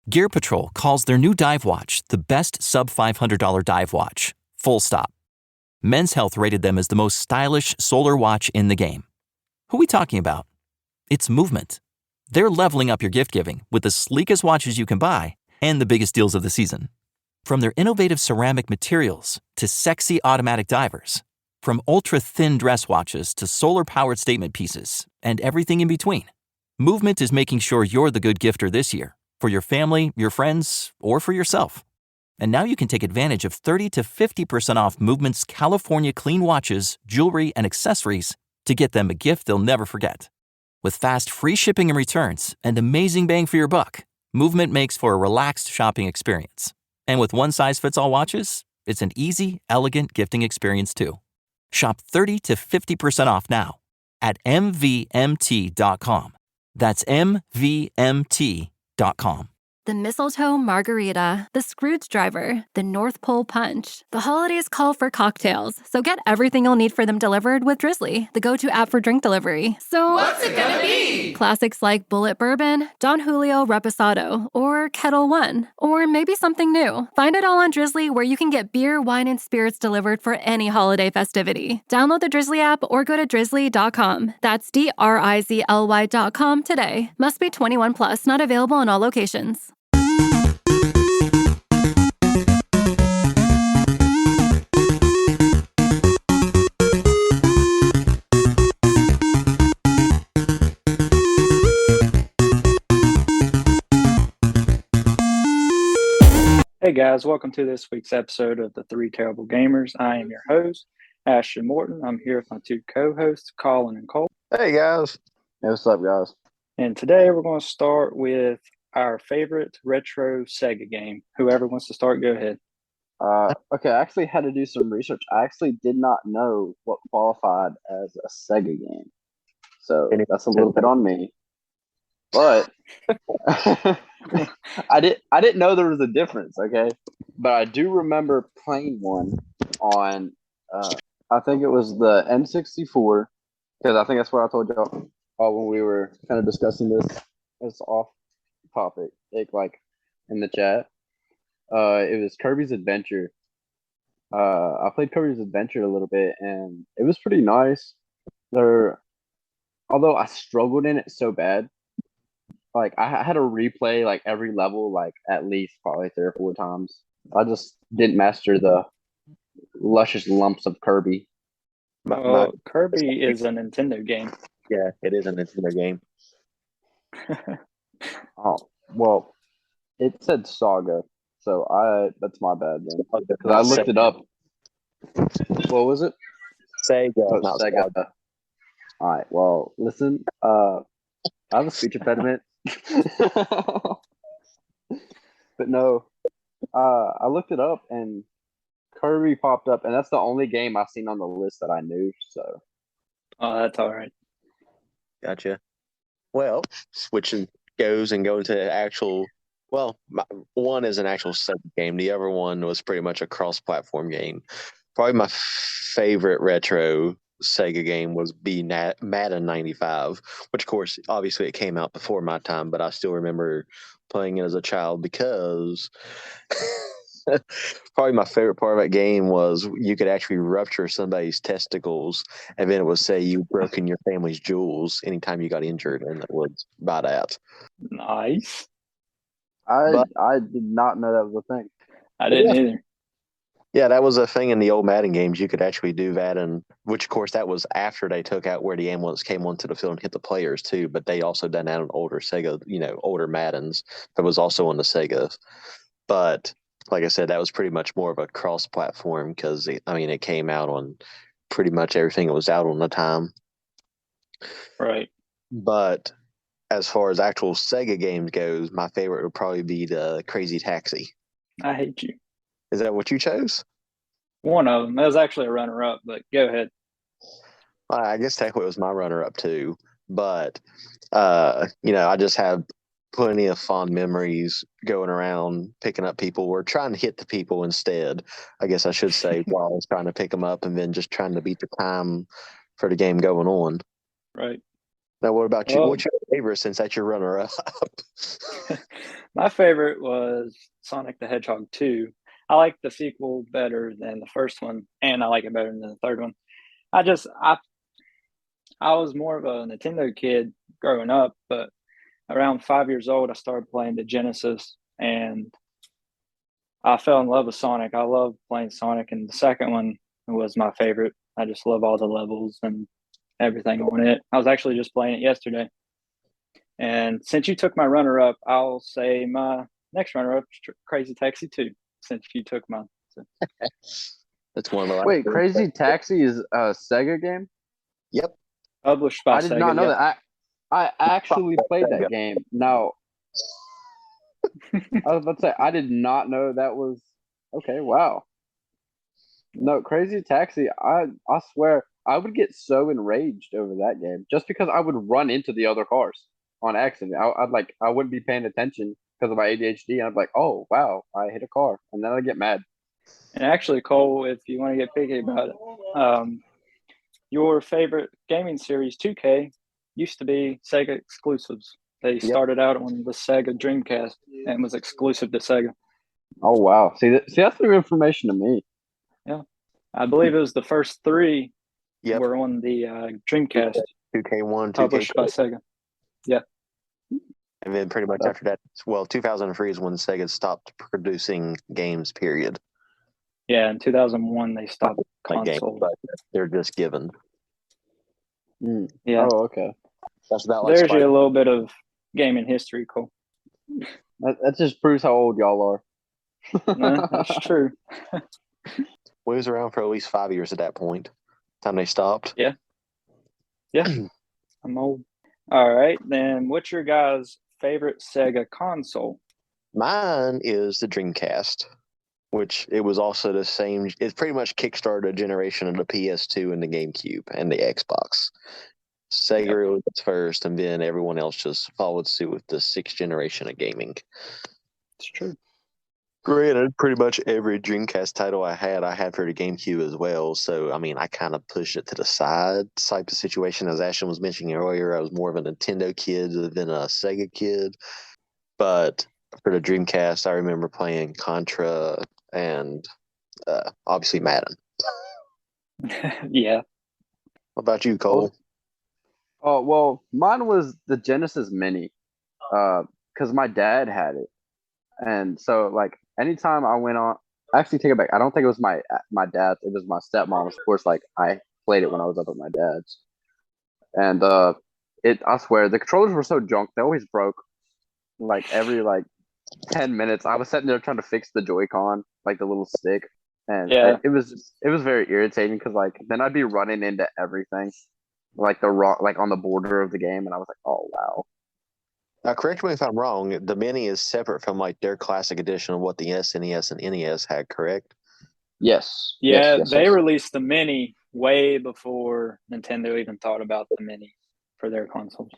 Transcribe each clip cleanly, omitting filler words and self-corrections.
Gear Patrol calls their new dive watch the best sub-$500 dive watch. Full stop. Men's Health rated them as the most stylish solar watch in the game. Who are we talking about? It's Movement. They're leveling up your gift giving with the sleekest watches you can buy and the biggest deals of the season. From their innovative ceramic materials to sexy automatic divers, from ultra-thin dress watches to solar-powered statement pieces, and everything in between, Movement is making sure you're the good gifter this year, for your family, your friends, or for yourself. And now you can take advantage of 30 to 50% off Movement's California clean watches, jewelry, and accessories to get them a gift they'll never forget. With fast, free shipping and returns and amazing bang for your buck, Movement makes for a relaxed shopping experience. And with one-size-fits-all watches, it's an easy, elegant gifting experience too. Shop 30 to 50% off now at mvmt.com. That's mvmt.com. The mistletoe margarita, the Scrooge driver, the North Pole punch. The holidays call for cocktails, so get everything you'll need for them delivered with Drizzly, the go-to app for drink delivery. So what's it gonna be? Classics like Bullet Bourbon, Don Julio Reposado, or Kettle One, or maybe something new. Find it all on Drizzly, where you can get beer, wine, and spirits delivered for any holiday festivity. Download the Drizzly app or go to drizzly.com. That's DRIZLY.com today. Must be 21 plus, not available in all locations. Hey guys, welcome to this week's episode of the Three Terrible Gamers. I am your host, Ashton Morton. I'm here with my two co-hosts, Colin and Cole. Hey guys. Hey, what's up, guys? And today we're going to start with our favorite retro Sega game. Whoever wants to start, go ahead. Okay, I actually had to do some research. I actually did not know what qualified as a Sega game. So that's a little bit on me. But I didn't know there was a difference, okay? But I do remember playing one on I think it was the N64, because I think that's what I told y'all when we were kind of discussing this as off topic, like in the chat. It was Kirby's Adventure. I played Kirby's Adventure a little bit, and it was pretty nice. Although I struggled in it so bad, like I had to replay like every level like at least probably 3 or 4 times. I just didn't master the luscious lumps of Kirby. Kirby is a Nintendo game. Yeah, it is a Nintendo game. Oh, well, it said Saga, so that's my bad then. Because I looked it up. What was it? Sega, not Sega. All right, well, listen, I have a speech impediment. But no, I looked it up and Kirby popped up, and that's the only game I've seen on the list that I knew. So, that's all right. Gotcha. Well, switching going to actual. Well, one is an actual Sega game. The other one was pretty much a cross-platform game. Probably my favorite retro Sega game was Madden 95, which of course obviously it came out before my time, but I still remember playing it as a child because probably my favorite part of that game was you could actually rupture somebody's testicles, and then it would say you broken your family's jewels anytime you got injured, and it was by that. Nice. I did not know that was a thing. I didn't either. Yeah, that was a thing in the old Madden games. You could actually do that, and which, of course, that was after they took out where the ambulance came onto the field and hit the players, too. But they also done that on older Sega, older Maddens. That was also on the Sega. But, like I said, that was pretty much more of a cross-platform because, it came out on pretty much everything that was out on the time. Right. But as far as actual Sega games goes, my favorite would probably be the Crazy Taxi. I hate you. Is that what you chose? One of them. That was actually a runner-up, but go ahead. I guess technically it was my runner-up too, but I just have plenty of fond memories going around picking up people or trying to hit the people instead. I guess I should say while I was trying to pick them up and then just trying to beat the time for the game going on. Right. Now, what about you? Well, What's your favorite since that's your runner-up? my favorite was Sonic the Hedgehog 2. I like the sequel better than the first one, and I like it better than the third one. I was more of a Nintendo kid growing up, but around 5 years old, I started playing the Genesis, and I fell in love with Sonic. I love playing Sonic, and the second one was my favorite. I just love all the levels and everything on it. I was actually just playing it yesterday. And since you took my runner up, I'll say my next runner up is Crazy Taxi 2, since you took mine. So. That's one of the last Wait, games. Crazy Taxi is a Sega game? Yep. Published by I did Sega. not know yeah. that. I actually played that game. Now, I was about to say, I did not know that was okay. Wow. No, Crazy Taxi. I swear, I would get so enraged over that game just because I would run into the other cars on accident. I wouldn't be paying attention because of my ADHD, and I'd be like, oh wow, I hit a car, and then I'd get mad. And actually, Cole, if you want to get picky about it, your favorite gaming series, 2K, used to be Sega exclusives. They started out on the Sega Dreamcast and was exclusive to Sega. Oh wow, see that's new information to me. Yeah, I believe it was the first three Yep. were on the Dreamcast, 2K1, published by Sega. Yeah. And then pretty much after that, 2003 is when Sega stopped producing games, period. Yeah, in 2001, they stopped Like games, console. but they're just given. Yeah. Oh, okay. That's about like There's you Spider- a little bit of gaming history, Cole. That just proves how old y'all are. No, that's true. We was around for at least 5 years at that point. Time they stopped. Yeah. I'm old. All right, then what's your guys' favorite Sega console? Mine is the Dreamcast, which it was also the same. It pretty much kickstarted a generation of the PS2 and the GameCube and the Xbox. Sega was first, and then everyone else just followed suit with the sixth generation of gaming. It's true. Granted, pretty much every Dreamcast title I had for the GameCube as well. So, I mean, I kind of pushed it to the side type of situation. As Ashton was mentioning earlier, I was more of a Nintendo kid than a Sega kid. But for the Dreamcast, I remember playing Contra and obviously Madden. Yeah. What about you, Cole? Oh well, mine was the Genesis Mini, because my dad had it, and so like anytime I went on, actually take it back. I don't think it was my dad's. It was my stepmom's. Of course, like I played it when I was up at my dad's, and I swear the controllers were so junk. They always broke. Like every 10 minutes, I was sitting there trying to fix the Joy-Con, like the little stick, and it was very irritating because like then I'd be running into everything, like on the border of the game, and I was like, oh wow. Now, correct me if I'm wrong. The Mini is separate from like their classic edition of what the SNES and NES had, correct? Yes. Yeah, Yes. they released the Mini way before Nintendo even thought about the Mini for their consoles.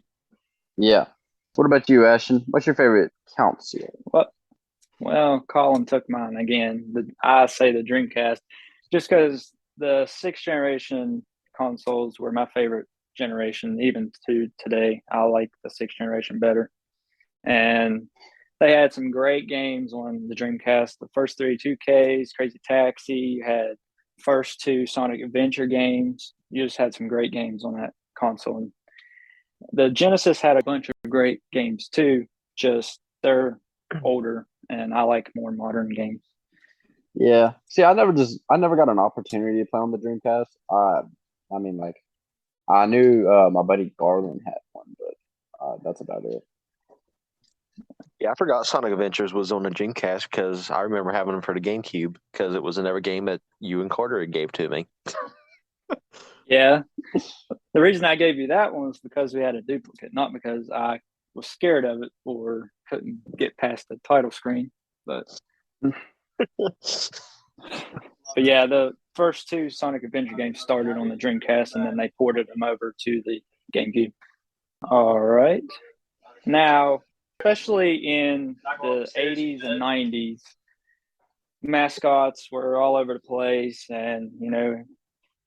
Yeah. What about you, Ashton? What's your favorite console? Well, Colin took mine again. I say the Dreamcast, just because the sixth generation consoles were my favorite generation, even to today. I like the sixth generation better. And they had some great games on the Dreamcast. The first three 2Ks, Crazy Taxi. You had first two Sonic Adventure games. You just had some great games on that console. And the Genesis had a bunch of great games too. Just they're older, and I like more modern games. Yeah. See, I never got an opportunity to play on the Dreamcast. I mean, like, I knew my buddy Garland had one, but that's about it. Yeah, I forgot Sonic Adventures was on the Dreamcast because I remember having them for the GameCube because it was another game that you and Carter gave to me. Yeah. The reason I gave you that one was because we had a duplicate, not because I was scared of it or couldn't get past the title screen. But yeah, the first two Sonic Adventure games started on the Dreamcast, and then they ported them over to the GameCube. All right. Now, especially in the 80s and 90s, mascots were all over the place, and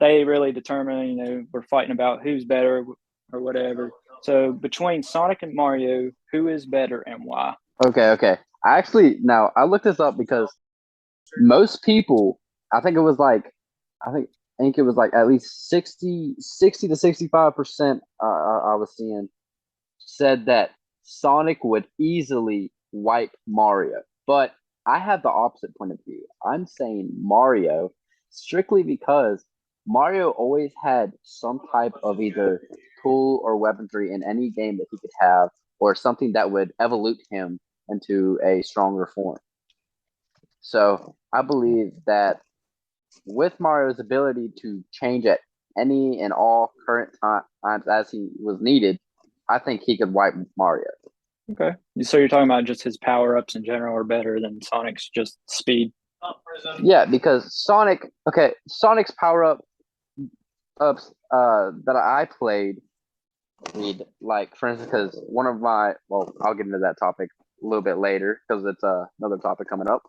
they really determined, we're fighting about who's better or whatever. So between Sonic and Mario, who is better and why? Okay. Now I looked this up because most people, I think it was like, I think, I think it was like at least 60 to 65%. I was seeing said that Sonic would easily wipe Mario, but I have the opposite point of view. I'm saying Mario strictly because Mario always had some type of either tool or weaponry in any game that he could have, or something that would evolute him into a stronger form. So I believe that with Mario's ability to change at any and all current times as he was needed, I think he could wipe Mario. Okay. So you're talking about just his power ups in general are better than Sonic's just speed. Yeah, because Sonic's power ups that I played, like for instance, because one of my I'll get into that topic a little bit later because it's another topic coming up.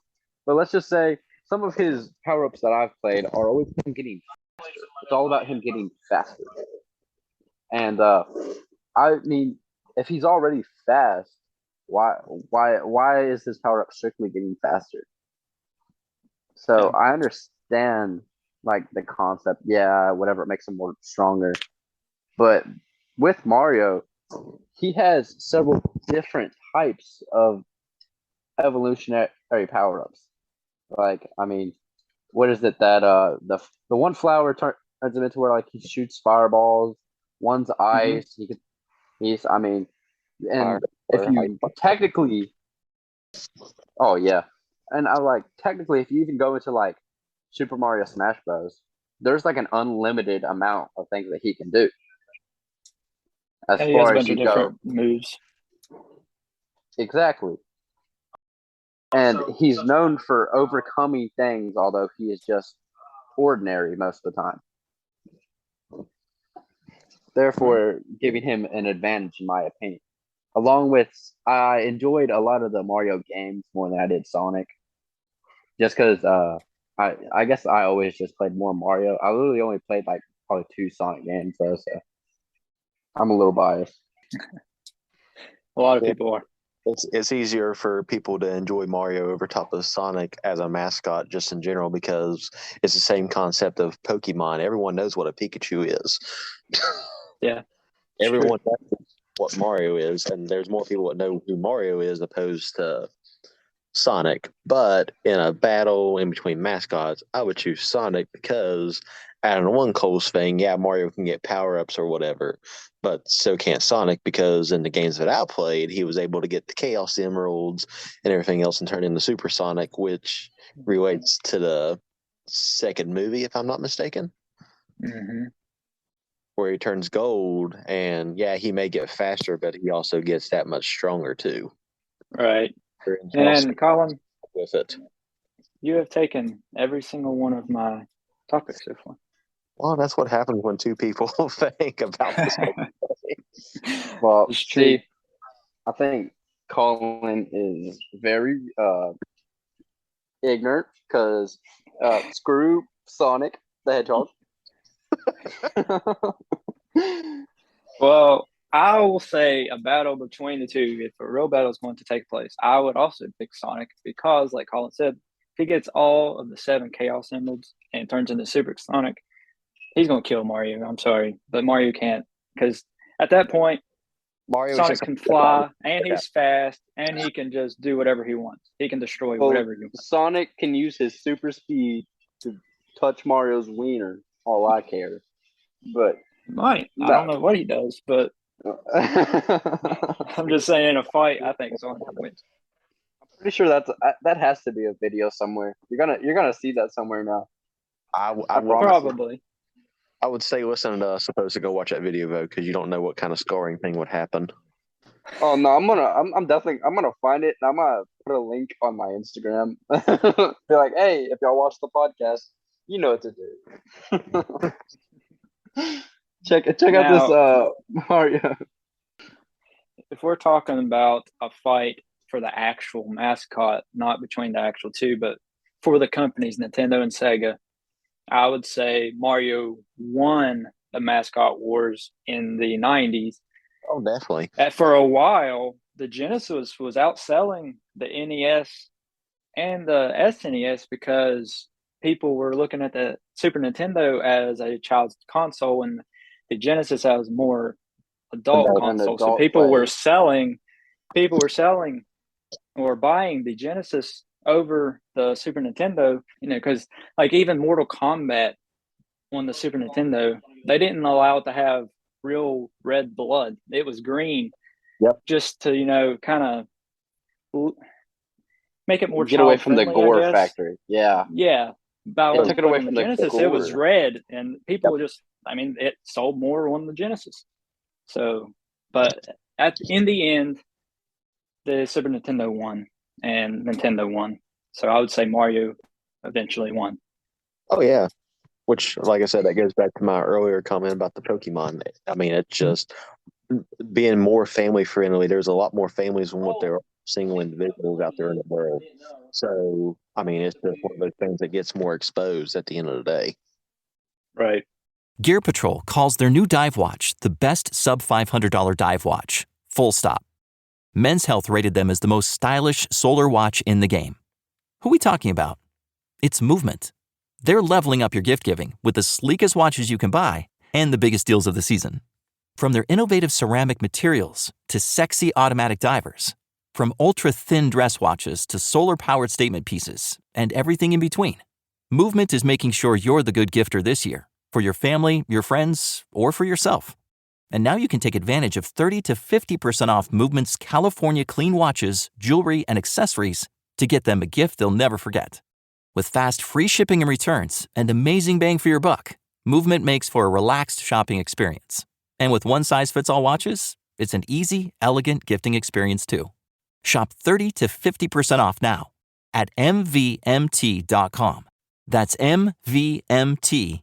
But let's just say some of his power ups that I've played are always him getting. It's all about him getting faster, and I mean, if he's already fast, why is his power up strictly getting faster? So Yeah. I understand like the concept, yeah, whatever, it makes him more stronger. But with Mario, he has several different types of evolutionary power ups. Like, I mean, what is it that the one flower turns him into where like he shoots fireballs, one's ice, he's I mean, and if you technically, oh yeah, and I like technically if you even go into like Super Mario Smash Bros, there's like an unlimited amount of things that he can do as Yeah, he has a far as bunch you of go. different moves. Exactly. And he's known for overcoming things, although he is just ordinary most of the time. Therefore, giving him an advantage, in my opinion. Along with, I enjoyed a lot of the Mario games more than I did Sonic, just because I guess I always just played more Mario. I literally only played like probably 2 Sonic games though, so I'm a little biased. A lot of people are. It's easier for people to enjoy Mario over top of Sonic as a mascot, just in general, because it's the same concept of Pokemon. Everyone knows what a Pikachu is. Yeah. Everyone knows what Mario is, and there's more people that know who Mario is opposed to Sonic. But in a battle in between mascots, I would choose Sonic because out of one Cole's thing, yeah, Mario can get power ups or whatever, but so can't Sonic because in the games that I played, he was able to get the Chaos Emeralds and everything else and turn into Super Sonic, which relates to the second movie, if I'm not mistaken. Mm-hmm. Where he turns gold, and yeah, he may get faster, but he also gets that much stronger too. Right. And Colin, with it, you have taken every single one of my topics so far. Well, that's what happens when two people think about this. Well, It's true. I think Colin is very ignorant because screw Sonic the Hedgehog. Well, I will say a battle between the two, if a real battle is going to take place, I would also pick Sonic because, like Colin said, if he gets all of the 7 Chaos Emeralds and turns into Super Sonic, he's going to kill Mario. I'm sorry, but Mario can't because at that point, Sonic can fly and he's fast and he can just do whatever he wants. He can destroy whatever he wants. Sonic can use his super speed to touch Mario's wiener. All I care, but might. I don't know what he does, but I'm just saying in a fight, I think Sonic wins. I'm pretty sure that has to be a video somewhere. You're gonna see that somewhere now. I probably. I would say listen to us supposed to go watch that video though, because you don't know what kind of scoring thing would happen. Oh no, I'm definitely gonna find it and I'm gonna put a link on my Instagram. Be like, hey, if y'all watch the podcast, you know what to do. check out this Mario. If we're talking about a fight for the actual mascot, not between the actual two, but for the companies Nintendo and Sega, I would say Mario won the mascot wars in the 90s Oh, definitely. For a while, the Genesis was outselling the NES and the SNES because people were looking at the Super Nintendo as a child's console and the Genesis as more adult An console. So adult play. people were selling or buying the Genesis over the Super Nintendo, because like even Mortal Kombat on the Super Nintendo, they didn't allow it to have real red blood. It was green. Yep. Just to, kind of make it more Get away from the child-friendly, I gore guess. factory. Yeah. Yeah. It took it away On the from the Genesis, it was gore. red, and people it sold more on the Genesis. So, but in the end, the Super Nintendo won and Nintendo won. So I would say Mario eventually won. Oh yeah. Which, like I said, that goes back to my earlier comment about the Pokemon. I mean, it's just being more family friendly. There's a lot more families than what there are single individuals out there in the world. So, I mean, it's just one of those things that gets more exposed at the end of the day. Right. Gear Patrol calls their new dive watch the best sub-$500 dive watch. Full stop. Men's Health rated them as the most stylish solar watch in the game. Who are we talking about? It's Movement. They're leveling up your gift giving with the sleekest watches you can buy and the biggest deals of the season. From their innovative ceramic materials to sexy automatic divers, from ultra-thin dress watches to solar-powered statement pieces, and everything in between, Movement is making sure you're the good gifter this year, for your family, your friends, or for yourself. And now you can take advantage of 30 to 50% off Movement's California clean watches, jewelry, and accessories to get them a gift they'll never forget. With fast, free shipping and returns and amazing bang for your buck, Movement makes for a relaxed shopping experience. And with one-size-fits-all watches, it's an easy, elegant gifting experience too. Shop 30 to 50% off now at mvmt.com. That's mvmt.com.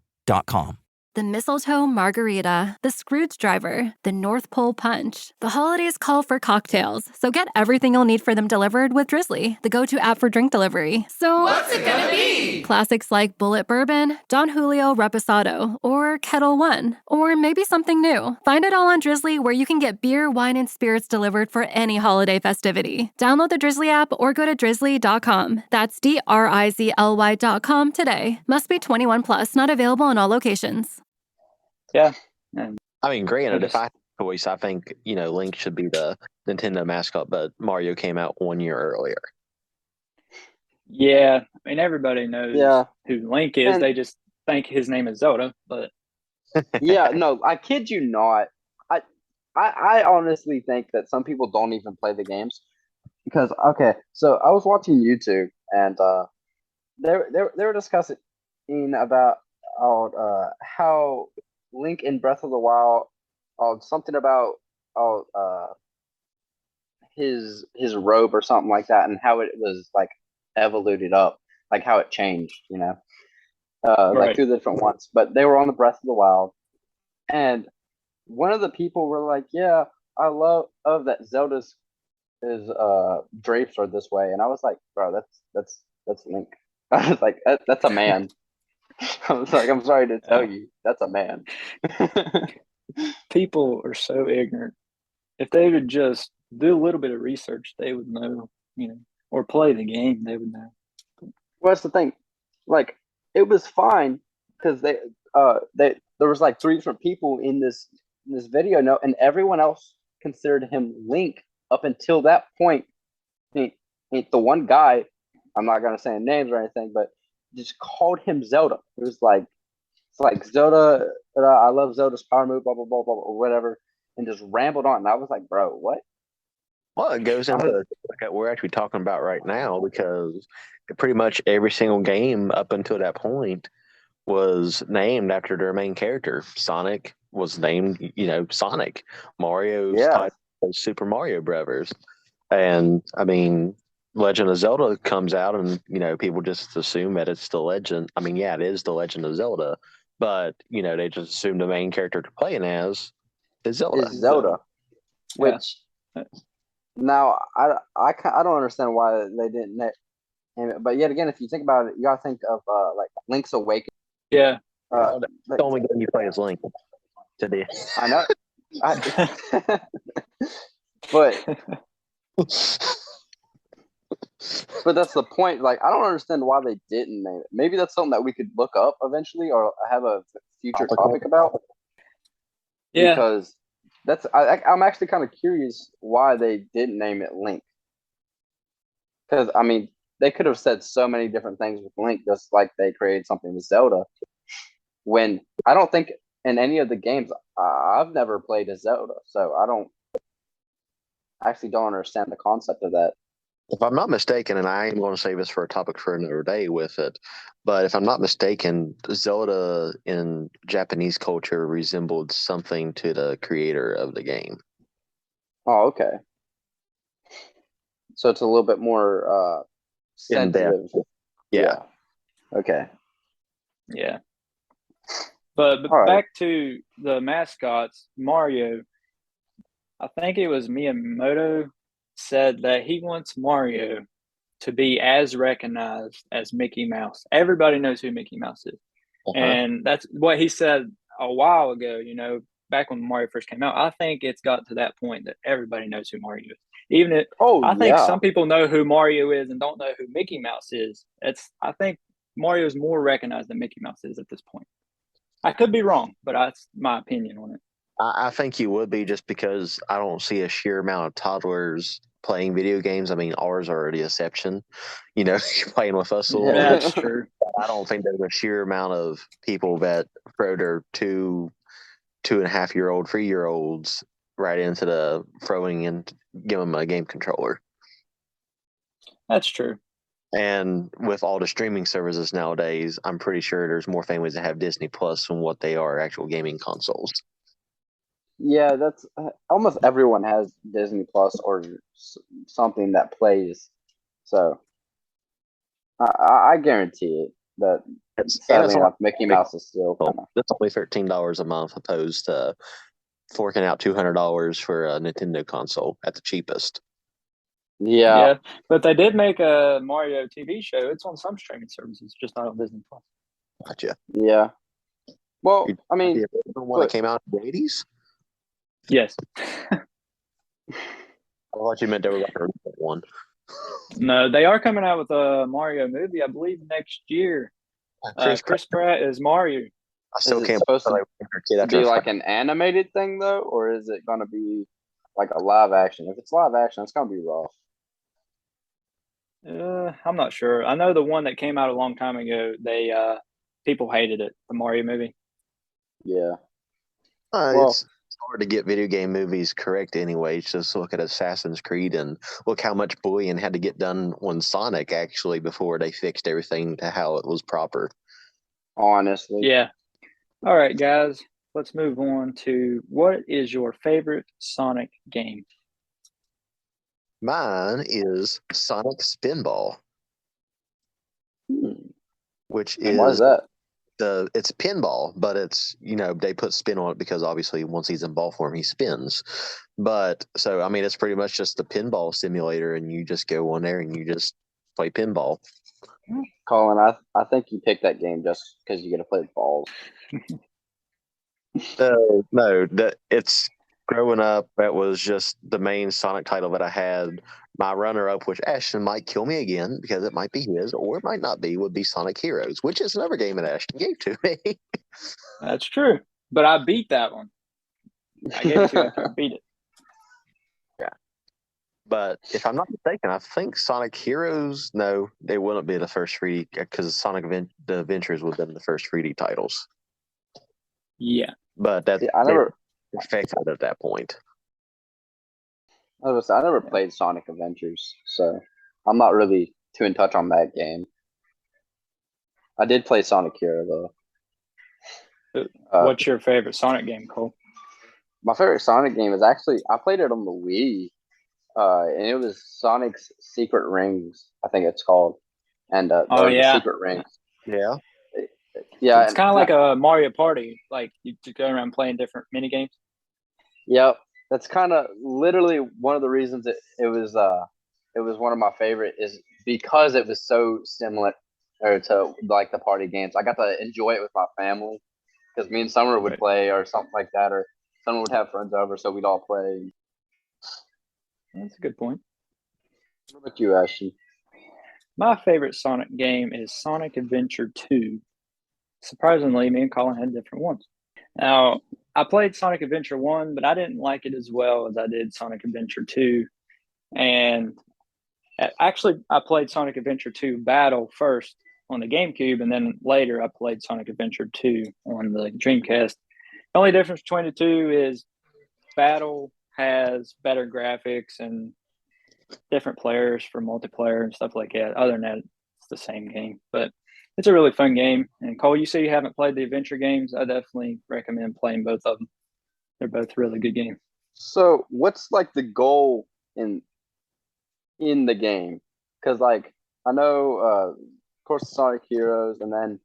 The mistletoe margarita, the Scrooge driver, the North Pole punch. The holidays call for cocktails, so get everything you'll need for them delivered with Drizzly, the go-to app for drink delivery. So What's it gonna be? Classics like Bullet Bourbon, Don Julio Reposado, or Kettle One, or maybe something new. Find it all on Drizzly, where you can get beer, wine, and spirits delivered for any holiday festivity. Download the Drizzly app or go to drizzly.com. That's DRIZLY.com today. Must be 21 plus, not available in all locations. Yeah. I mean, granted, if I had a choice, I think, Link should be the Nintendo mascot, but Mario came out 1 year earlier. Yeah. I mean, everybody knows who Link is. And they just think his name is Zelda, but. Yeah, no, I kid you not. I honestly think that some people don't even play the games because, okay, so I was watching YouTube and they were discussing about how Link in Breath of the Wild, something about his robe or something like that, and how it was like evoluted up, like how it changed, like through the different ones. But they were on the Breath of the Wild, and one of the people were like, "Yeah, I love that Zelda's drapes are this way," and I was like, "Bro, that's Link." I was like, "That's a man." I was like, I'm sorry to tell you, that's a man. People are so ignorant. If they would just do a little bit of research, they would know, or play the game, they would know. Well, that's the thing. Like, it was fine because there was like 3 different people in this video, and everyone else considered him Link up until that point. The one guy, I'm not gonna say names or anything, but just called him Zelda. It was like, it's like Zelda, I love Zelda's power move, blah blah blah blah or whatever, and just rambled on. And I was like, bro, what? Well, it goes into what we're actually talking about right now, because pretty much every single game up until that point was named after their main character. Sonic was named, Sonic. Mario's title was Super Mario Brothers. And I mean, Legend of Zelda comes out and, people just assume that it's the Legend. I mean, yeah, it is the Legend of Zelda, but, they just assume the main character to play as is Zelda. Which now I don't understand why they didn't name it. But yet again, if you think about it, you gotta think of like Link's Awakening. Yeah. The only game you play is Link today. I know. but that's the point. Like, I don't understand why they didn't name it. Maybe that's something that we could look up eventually or have a future topic about. Yeah. Because I'm actually kind of curious why they didn't name it Link. Because, I mean, they could have said so many different things with Link, just like they created something with Zelda. When I don't think in any of the games, I've never played a Zelda, so I actually don't understand the concept of that. If I'm not mistaken, and I am going to save this for a topic for another day with it, but if I'm not mistaken, Zelda in Japanese culture resembled something to the creator of the game. Oh, okay. So it's a little bit more sensitive. Yeah. Okay. Yeah. But right. Back to the mascots, Mario, I think it was Miyamoto said that he wants Mario to be as recognized as Mickey Mouse. Everybody knows who Mickey Mouse is. And that's what he said a while ago, back when Mario first came out. I think it's got to that point that everybody knows who Mario is. Even if I think some people know who Mario is and don't know who Mickey Mouse is. I think Mario is more recognized than Mickey Mouse is at this point. I could be wrong, but that's my opinion on it. I think you would be, just because I don't see a sheer amount of toddlers playing video games. I mean, ours are the exception. Playing with us a little bit. That's true. I don't think there's a sheer amount of people that throw their 2.5-year-old, 3-year-olds right into the throwing and give them a game controller. That's true. And with all the streaming services nowadays, I'm pretty sure there's more families that have Disney Plus than what they are actual gaming consoles. Yeah, that's almost everyone has Disney Plus or something that plays. So I guarantee it that sadly enough, Mickey Mouse is still It's only $13 a month, opposed to forking out $200 for a Nintendo console at the cheapest. Yeah, but they did make a Mario TV show. It's on some streaming services, just not on Disney Plus. Gotcha. Yeah. Well, I mean, the one that came out in the 80s. Yes. I thought you meant they were like a one. No, they are coming out with a Mario movie, I believe, next year. Chris Pratt is Mario. I still can't. Supposed to be like an animated thing though, or is it going to be like a live action? If it's live action, it's going to be rough. I'm not sure. I know the one that came out a long time ago. People hated it. The Mario movie. Yeah. It's hard to get video game movies correct anyway. Just look at Assassin's Creed and look how much bullying had to get done on Sonic actually before they fixed everything to how it was proper. Honestly. Yeah. All right, guys. Let's move on to what is your favorite Sonic game? Mine is Sonic Spinball. Which is, why is that? It's pinball, but it's, they put spin on it because obviously once he's in ball form, he spins. But so, I mean, it's pretty much just a pinball simulator, and you just go on there and you just play pinball. Colin, I think you picked that game just because you get to play with balls. No, it's growing up. That was just the main Sonic title that I had. My runner-up, which Ashton might kill me again because it might be his or it might not be, would be Sonic Heroes, which is another game that Ashton gave to me. That's true, but I beat that one. I gave it to you after I beat it. Yeah, but if I'm not mistaken, I think Sonic Heroes. No, they wouldn't be the first 3D because Sonic the Adventures would have been the first 3D titles. Yeah, but that's I never perfected at that point. I never played Sonic Adventures, so I'm not really too in touch on that game. I did play Sonic Hero though. What's your favorite Sonic game, Cole? My favorite Sonic game is actually, I played it on the Wii, and it was Sonic's Secret Rings, I think it's called, and the Secret Rings. Yeah. Yeah, it's kind of like a Mario Party, like you go around playing different mini games. Yep, that's kind of literally one of the reasons it was one of my favorite, is because it was so similar to like the party games. I got to enjoy it with my family because me and Summer would play or something like that, or someone would have friends over, so we'd all play. That's a good point. What about you, Ashton? My favorite Sonic game is Sonic Adventure 2. Surprisingly, me and Colin had different ones. Now, I played Sonic Adventure 1, but I didn't like it as well as I did Sonic Adventure 2. And actually, I played Sonic Adventure 2 Battle first on the GameCube, and then later I played Sonic Adventure 2 on the Dreamcast. The only difference between the two is Battle has better graphics and different players for multiplayer and stuff like that. Other than that, it's the same game. But it's a really fun game. And Cole, you say you haven't played the adventure games. I definitely recommend playing both of them. They're both really good games. So, what's like the goal in the game? Because like I know, of course, Sonic Heroes, and then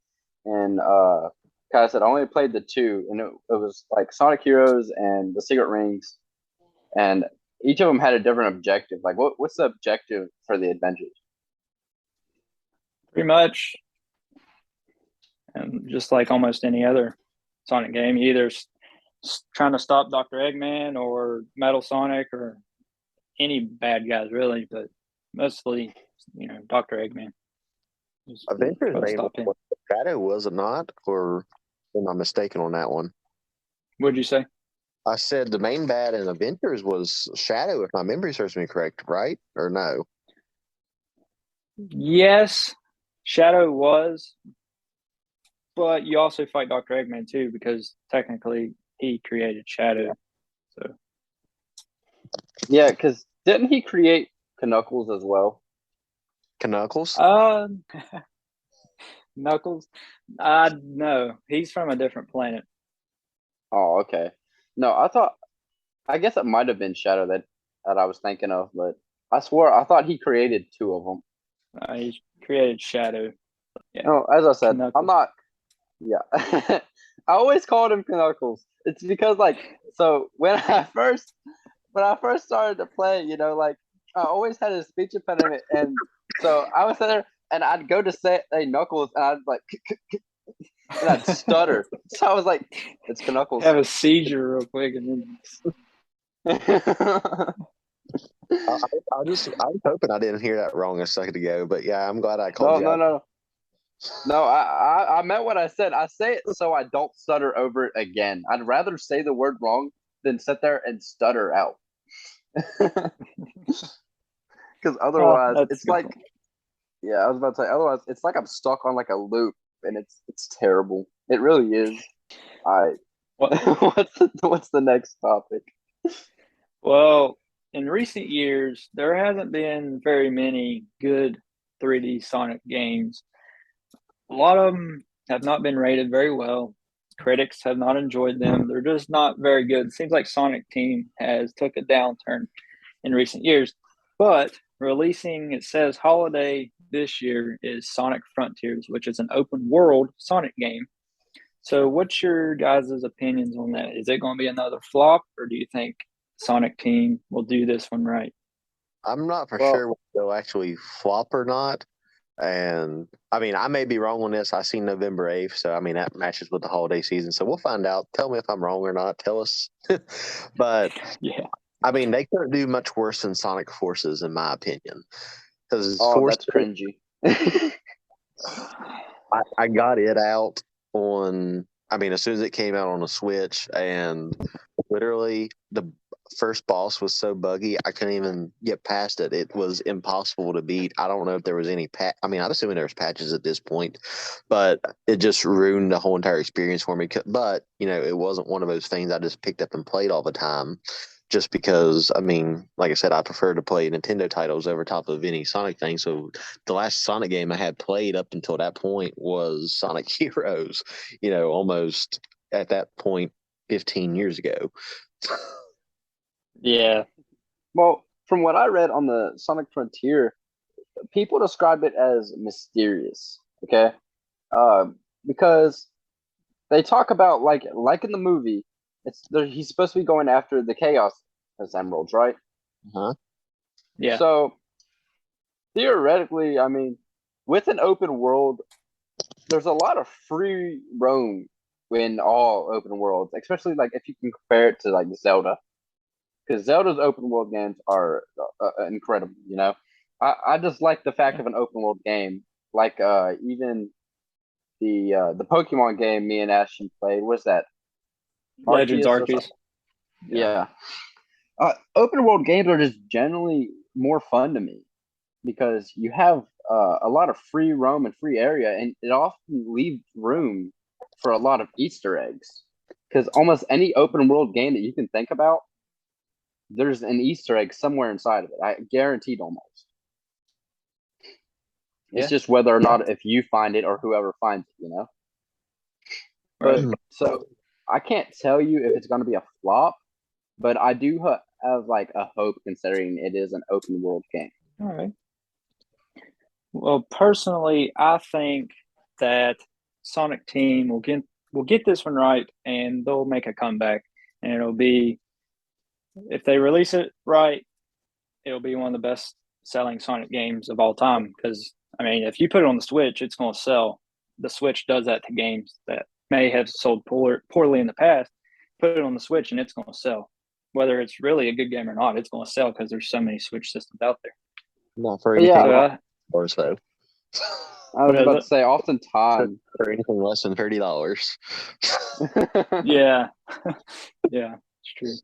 like I said, I only played the two, and it was like Sonic Heroes and the Secret Rings, and each of them had a different objective. Like, what's the objective for the adventures? Pretty much, and just like almost any other Sonic game, you either trying to stop Dr. Eggman or Metal Sonic or any bad guys, really, but mostly, Dr. Eggman. Adventure's name was Shadow, was it not? Or am I mistaken on that one? What'd you say? I said the main bad in Adventures was Shadow, if my memory serves me correct, right? Or no? Yes, Shadow was, but you also fight Dr. Eggman too, because technically he created Shadow. So Yeah, because didn't he create Knuckles as well? Knuckles? Knuckles? No, he's from a different planet. Oh, okay. No, I guess it might have been Shadow that I was thinking of, but I thought he created two of them. He created Shadow. Yeah. No, as I said, Knuckles. I'm not. Yeah, I always called him Knuckles. It's because so when I first started to play, like I always had a speech impediment, and so I was there and I'd go to say Knuckles, and I'd like, and I'd stutter. So I was like, it's Knuckles. Have a seizure real quick, and then. I was hoping I didn't hear that wrong a second ago, but yeah, I'm glad I called you. No, I meant what I said. I say it so I don't stutter over it again. I'd rather say the word wrong than sit there and stutter out. Because otherwise, it's like, yeah, I was about to say, otherwise, it's like I'm stuck on like a loop, and it's terrible. It really is. All right. What's the next topic? Well, in recent years, there hasn't been very many good 3D Sonic games. A lot of them have not been rated very well. Critics have not enjoyed them. They're just not very good. It seems like Sonic Team has took a downturn in recent years. But releasing, it says holiday this year, is Sonic Frontiers, which is an open world Sonic game. So what's your guys' opinions on that? Is it going to be another flop, or do you think Sonic Team will do this one right? I'm not for sure whether they'll actually flop or not. And I mean, I may be wrong on this. I see November 8th. So, I mean, that matches with the holiday season. So we'll find out. Tell me if I'm wrong or not. Tell us. But yeah, I mean, they couldn't do much worse than Sonic Forces, in my opinion. Because that's cringy. I got it out on, I mean, as soon as it came out on the Switch, and literally the first boss was so buggy, I couldn't even get past it. It was impossible to beat. I don't know if there was any I mean, I'm assuming there was patches at this point, but it just ruined the whole entire experience for me. But, it wasn't one of those things I just picked up and played all the time. Just because, I mean, like I said, I prefer to play Nintendo titles over top of any Sonic thing. So the last Sonic game I had played up until that point was Sonic Heroes, almost at that point 15 years ago. Yeah. Well, from what I read on the Sonic Frontier, people describe it as mysterious, okay? Because they talk about, like in the movie, he's supposed to be going after the Chaos Emeralds, right? Uh-huh. Yeah. So theoretically, I mean, with an open world, there's a lot of free roam in all open worlds, especially like if you can compare it to like Zelda, because Zelda's open world games are incredible. You know, I just like the fact of an open world game, like even the Pokemon game me and Ashton played. What's that? Legends Arceus or Arceus. something? Yeah. Open world games are just generally more fun to me because you have a lot of free roam and free area, and it often leaves room for a lot of Easter eggs. Because almost any open world game that you can think about, there's an Easter egg somewhere inside of it. I guaranteed almost. It's just whether or not if you find it or whoever finds it, you know? Right. But so I can't tell you if it's going to be a flop, but I do have like a hope considering it is an open world game. All right. Well, personally, I think that Sonic Team will get this one right, and they'll make a comeback. And it'll be, if they release it right, it'll be one of the best selling Sonic games of all time. Because I mean, if you put it on the Switch, it's going to sell. The Switch does that to games that may have sold poorly in the past. Put it on the Switch, and it's going to sell. Whether it's really a good game or not, it's going to sell because there's so many Switch systems out there. Not for anything Yeah. or so. I was about to say, oftentimes For anything less than $30. Yeah. Yeah, it's true.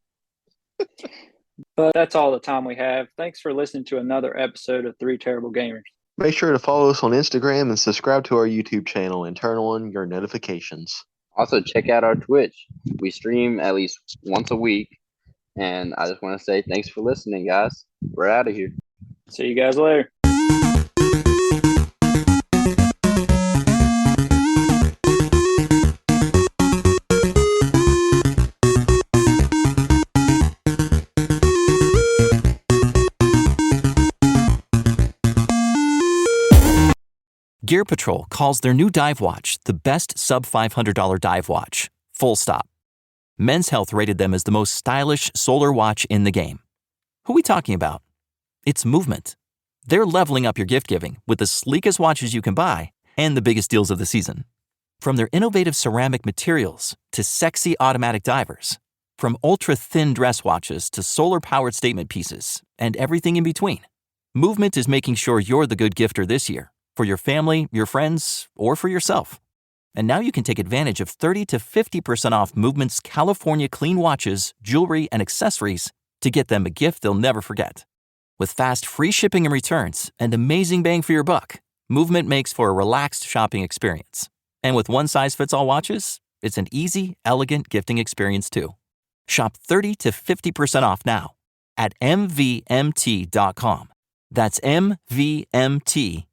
But that's all the time we have. Thanks for listening to another episode of Three Terrible Gamers. Make sure to follow us on Instagram and subscribe to our YouTube channel and turn on your notifications. Also, check out our Twitch. We stream at least once a week. And I just want to say thanks for listening, guys. We're out of here. See you guys later. Gear Patrol calls their new dive watch the best sub-$500 dive watch. Full stop. Men's Health rated them as the most stylish solar watch in the game. Who are we talking about? It's Movement. They're leveling up your gift giving with the sleekest watches you can buy and the biggest deals of the season. From their innovative ceramic materials to sexy automatic divers, from ultra-thin dress watches to solar-powered statement pieces, and everything in between, Movement is making sure you're the good gifter this year for your family, your friends, or for yourself. And now you can take advantage of 30 to 50% off Movement's California clean watches, jewelry, and accessories to get them a gift they'll never forget. With fast, free shipping and returns and amazing bang for your buck, Movement makes for a relaxed shopping experience. And with one-size-fits-all watches, it's an easy, elegant gifting experience too. Shop 30 to 50% off now at mvmt.com. That's mvmt.com.